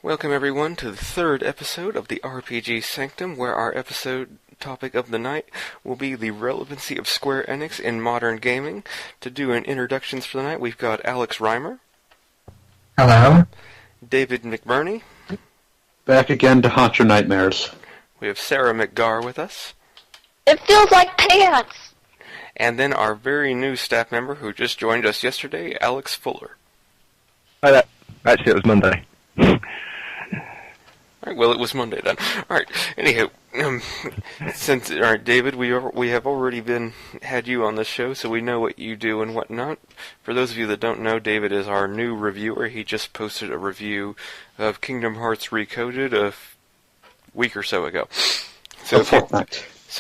Welcome everyone to the third episode of the RPG Sanctum, where our episode topic of the night will be the relevancy of Square Enix in modern gaming. To do an introductions for the night, we've got Alex Reimer. Hello. David McBurney. Back again to haunt your nightmares. We have Sarah McGar with us. It feels like pants! And then our very new staff member who just joined us yesterday, Alex Fuller. Hi there. Actually, it was Monday. Alright, well, it was Monday then. Alright, anyhow, David, we have already had you on the show, so we know what you do and whatnot. For those of you that don't know, David is our new reviewer. He just posted a review of Kingdom Hearts Recoded a week or so ago. So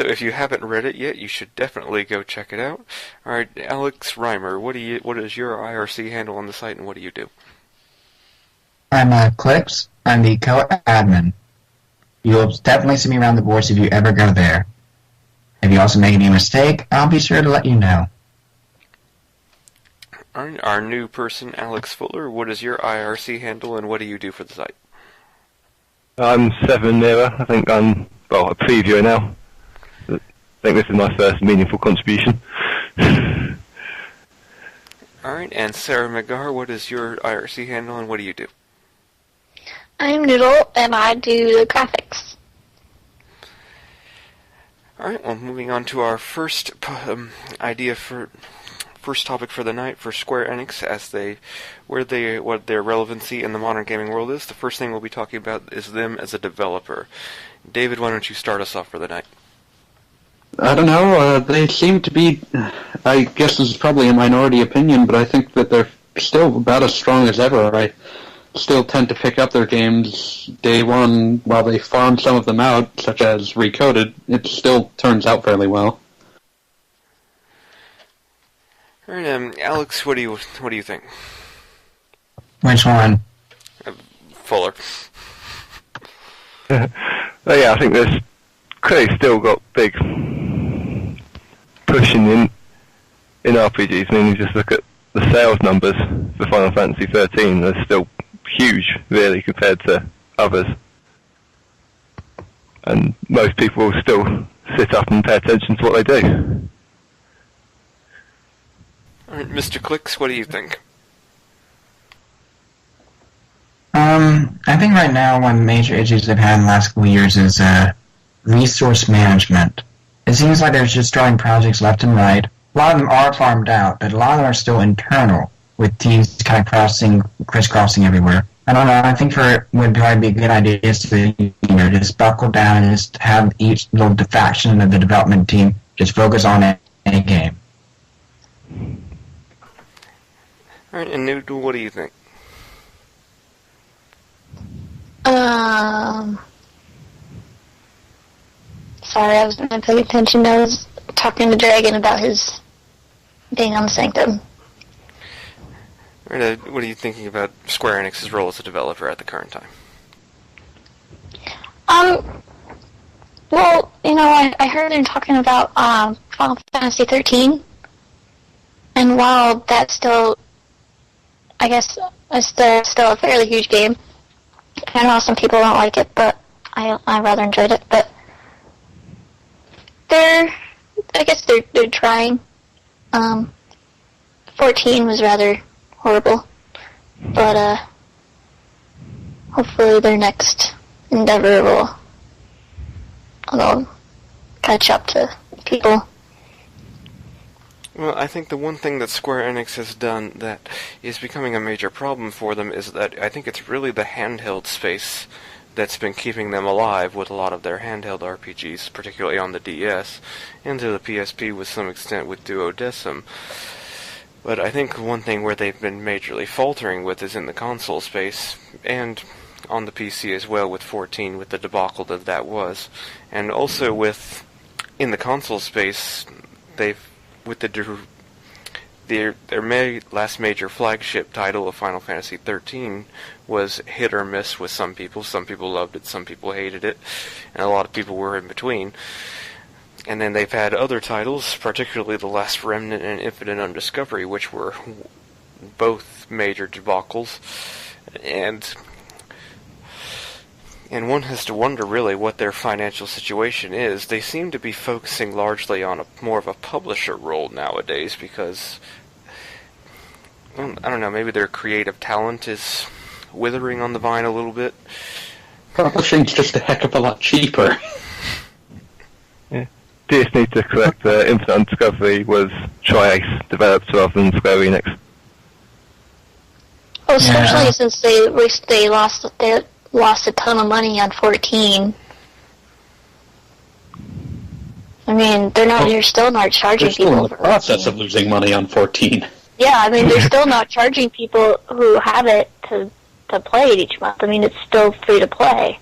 if you haven't read it yet, you should definitely go check it out. Alright, Alex Reimer, what is your IRC handle on the site, and what do you do? I'm Clips. I'm the co-admin. You'll definitely see me around the boards if you ever go there. If you also make any mistake, I'll be sure to let you know. Our new person, Alex Fuller, what is your IRC handle and what do you do for the site? I'm 7 Nera. I think I'm, a previewer now. I think this is my first meaningful contribution. Alright, and Sarah McGar, what is your IRC handle and what do you do? I'm Noodle, and I do the graphics. Alright, well, moving on to our first first topic for the night for Square Enix, what their relevancy in the modern gaming world is. The first thing we'll be talking about is them as a developer. David, why don't you start us off for the night? I don't know, they seem to be, I guess this is probably a minority opinion, but I think that they're still about as strong as ever. I still tend to pick up their games day one while they farm some of them out, such as Recoded. It still turns out fairly well. Alright, Alex, what do you think? Which one? Fuller. Yeah, I think there's clearly still got big pushing in RPGs. I mean, you just look at the sales numbers for Final Fantasy 13, they're still huge, really, compared to others. And most people will still sit up and pay attention to what they do. Alright, Mr. Clicks, what do you think? I think right now one of the major issues they've had in the last couple of years is resource management. It seems like they're just drawing projects left and right. A lot of them are farmed out, but a lot of them are still internal, with teams kind of crisscrossing everywhere. I don't know, I think would probably be a good idea is to just buckle down and just have each little faction of the development team just focus on a game. Alright, and Noodle, what do you think? Sorry, I wasn't paying attention. I was talking to Dragon about his being on the Sanctum. Alright, what are you thinking about Square Enix's role as a developer at the current time? Well, I heard them talking about Final Fantasy 13, and while that's still, I guess, still a fairly huge game, I know some people don't like it, but I rather enjoyed it, but they're trying. 14 was rather horrible, but hopefully their next endeavor will catch up to people. Well, I think the one thing that Square Enix has done that is becoming a major problem for them is that I think it's really the handheld space that's been keeping them alive with a lot of their handheld RPGs, particularly on the DS, and to the PSP with some extent with Duodecim. But I think one thing where they've been majorly faltering with is in the console space, and on the PC as well with 14, with the debacle that was. And also in the console space, their last major flagship title of Final Fantasy 13 was hit or miss with some people. Some people loved it, some people hated it, and a lot of people were in between. And then they've had other titles, particularly The Last Remnant and Infinite Undiscovery, which were both major debacles. And And one has to wonder really what their financial situation is. They seem to be focusing largely on more of a publisher role nowadays because, well, I don't know, maybe their creative talent is withering on the vine a little bit. Publishing's just a heck of a lot cheaper. Yeah. DS need to correct Infinite Discovery was Tri-Ace developed rather than Square Enix. Well, especially since they lost a ton of money on 14. I mean, they're still not charging They're still people in the for process 14. of losing money on 14. Yeah, I mean, they're still not charging people who have it to play it each month. I mean, it's still free to play.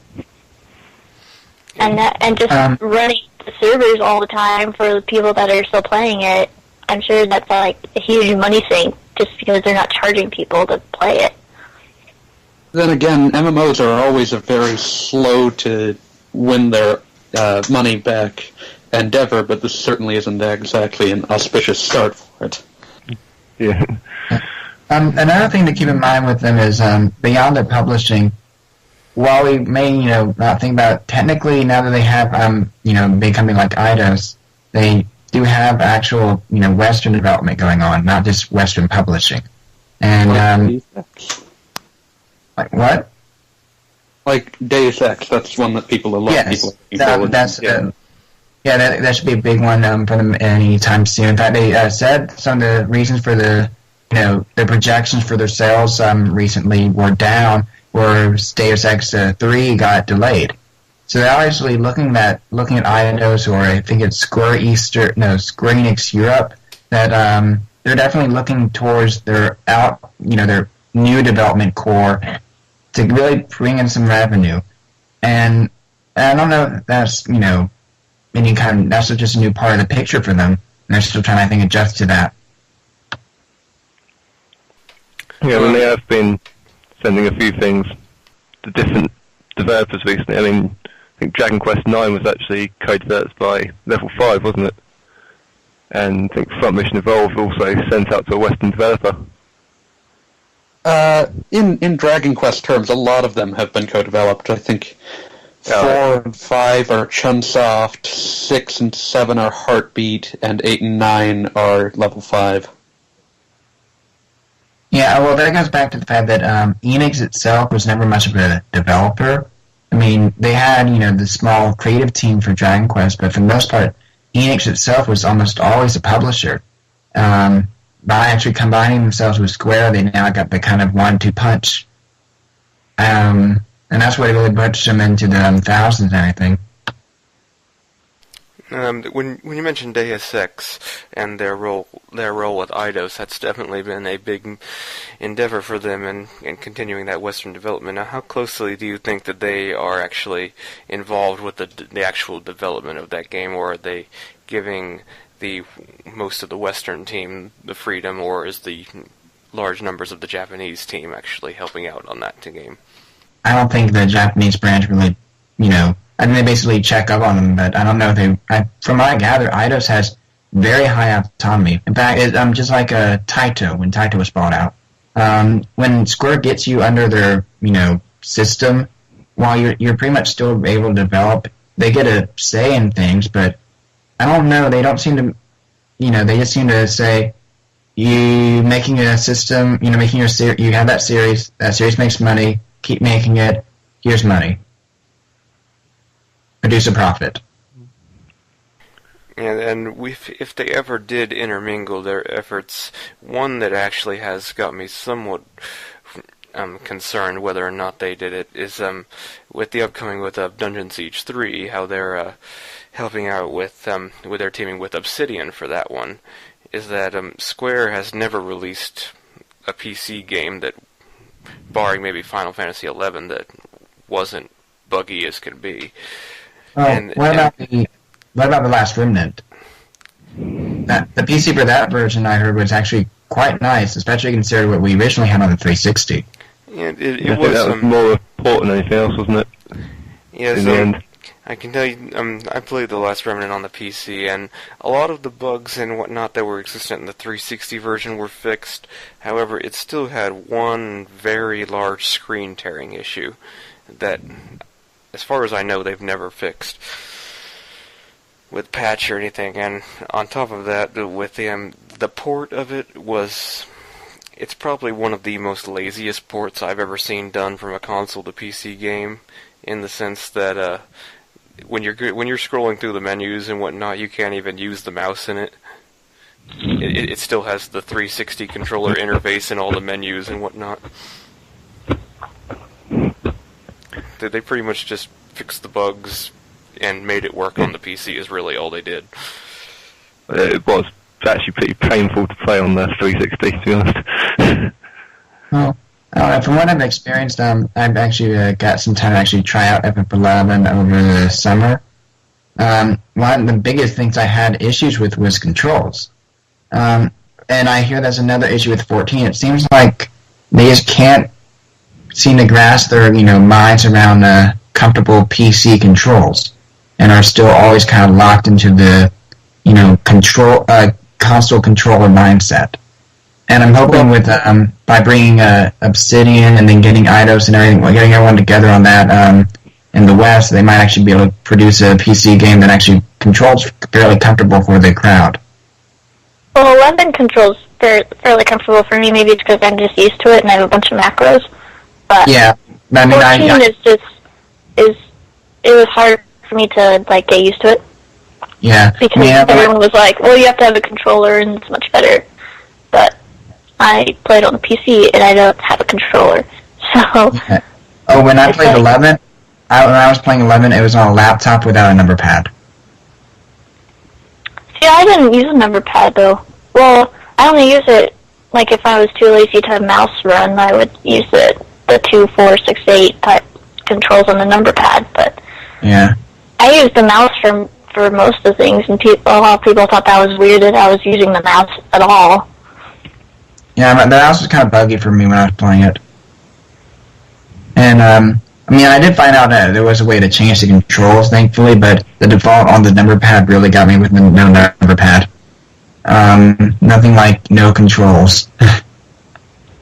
And just running the servers all the time for the people that are still playing it, I'm sure that's like a huge money sink just because they're not charging people to play it. Then again, MMOs are always a very slow to win their money back endeavor, but this certainly isn't exactly an auspicious start for it. Yeah. Another thing to keep in mind with them is beyond their publishing, while we may not think about it, technically now that they have big company like Eidos, they do have actual Western development going on, not just Western publishing. And like what? Like Deus Ex, that's one that people a lot of people are looking forward to. That should be a big one for them anytime soon. In fact, they said some of the reasons for the projections for their sales recently were down, where Deus Ex 3 got delayed. So they're obviously looking at Eidos, or I think it's Square Enix Europe, that they're definitely looking towards their new development core to really bring in some revenue. And I don't know if that's that's just a new part of the picture for them, and they're still trying to, I think, adjust to that. Yeah, well, they have been sending a few things to different developers recently. I mean, I think Dragon Quest IX was actually co-developed by Level 5, wasn't it? And I think Front Mission Evolved also sent out to a Western developer. In Dragon Quest terms, a lot of them have been co-developed. I think 4 and 5 are Chunsoft, 6 and 7 are Heartbeat, and 8 and 9 are Level 5. Yeah, well, that goes back to the fact that Enix itself was never much of a developer. I mean, they had, the small creative team for Dragon Quest, but for the most part, Enix itself was almost always a publisher. By actually combining themselves with Square, they now got the kind of 1-2 punch. And that's what really pushed them into the thousands and everything. When you mentioned Deus Ex and their role with Eidos, that's definitely been a big endeavor for them in continuing that Western development. Now, how closely do you think that they are actually involved with the actual development of that game, or are they giving most of the Western team the freedom, or is the large numbers of the Japanese team actually helping out on that game? I don't think the Japanese branch really, I think they basically check up on them, but I don't know if from what I gather, Eidos has very high autonomy. In fact, it's just like Taito, when Taito was bought out. When Square gets you under their, system, while you're pretty much still able to develop, they get a say in things, but I don't know, they don't seem to, they just seem to say, you making a system, making your you have that series makes money, keep making it, here's money. Produce a profit. And if they ever did intermingle their efforts, one that actually has got me somewhat concerned whether or not they did it is with the upcoming with Dungeon Siege 3, how they're helping out with their teaming with Obsidian for that one, is that Square has never released a PC game that, barring maybe Final Fantasy XI, that wasn't buggy as could be. What about the Last Remnant? The PC for that version, I heard, was actually quite nice, especially considering what we originally had on the 360. Yeah, it was. That was more a port than anything else, wasn't it? Yes. In the end. I can tell you, I played The Last Remnant on the PC, and a lot of the bugs and whatnot that were existent in the 360 version were fixed. However, it still had one very large screen tearing issue that as far as I know, they've never fixed with patch or anything. And on top of that, with the port of it was, it's probably one of the most laziest ports I've ever seen done from a console to PC game, in the sense that when you're scrolling through the menus and whatnot, you can't even use the mouse in it. It still has the 360 controller interface and all the menus and whatnot. They pretty much just fixed the bugs and made it work on the PC is really all they did. It was actually pretty painful to play on the 360, to be honest. Well, from what I've experienced, I've actually got some time to actually try out FF11 over the summer. One of the biggest things I had issues with was controls. And I hear that's another issue with 14. It seems like they just can't seem to grasp their, minds around comfortable PC controls, and are still always kind of locked into the, console controller mindset. And I'm hoping with by bringing Obsidian and then getting Eidos and everything, getting everyone together on that in the West, they might actually be able to produce a PC game that actually controls fairly comfortable for the crowd. Well, 11 controls fairly comfortable for me. Maybe it's because I'm just used to it and I have a bunch of macros. But yeah, I mean, 14 it was hard for me to get used to it. Yeah, because everyone was like, "Well, you have to have a controller, and it's much better." But I played on the PC, and I don't have a controller, so. Yeah. Oh, when I played 11, when I was playing 11, it was on a laptop without a number pad. See, I didn't use a number pad though. Well, I only use it if I was too lazy to mouse run, I would use the 2, 4, 6, 8 type controls on the number pad. But yeah, I used the mouse for most of the things, and a lot of people thought that was weird that I was using the mouse at all. Yeah, the mouse was kind of buggy for me when I was playing it. And I did find out that there was a way to change the controls, thankfully, but the default on the number pad really got me with no number pad. Nothing like no controls.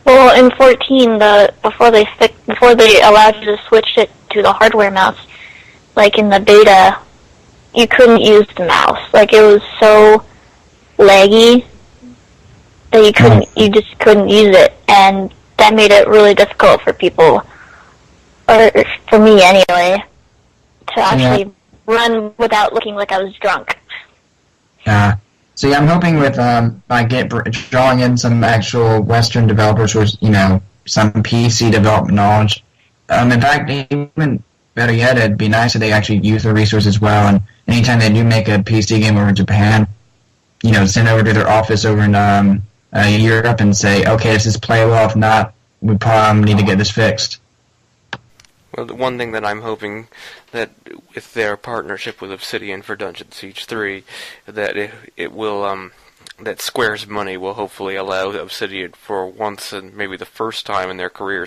Well, in 14, before they allowed you to switch it to the hardware mouse, in the beta, you couldn't use the mouse. It was so laggy that you just couldn't use it, and that made it really difficult for people, or for me anyway, to actually run without looking like I was drunk. Yeah. So I'm hoping with by drawing in some actual Western developers with some PC development knowledge. In fact, even better yet, it'd be nice if they actually use the resources as well. And anytime they do make a PC game over in Japan, send over to their office over in Europe and say, okay, does this play well? If not, we probably need to get this fixed. Well, the one thing that I'm hoping that with their partnership with Obsidian for Dungeon Siege 3, that it will that Square's money will hopefully allow Obsidian for once and maybe the first time in their careers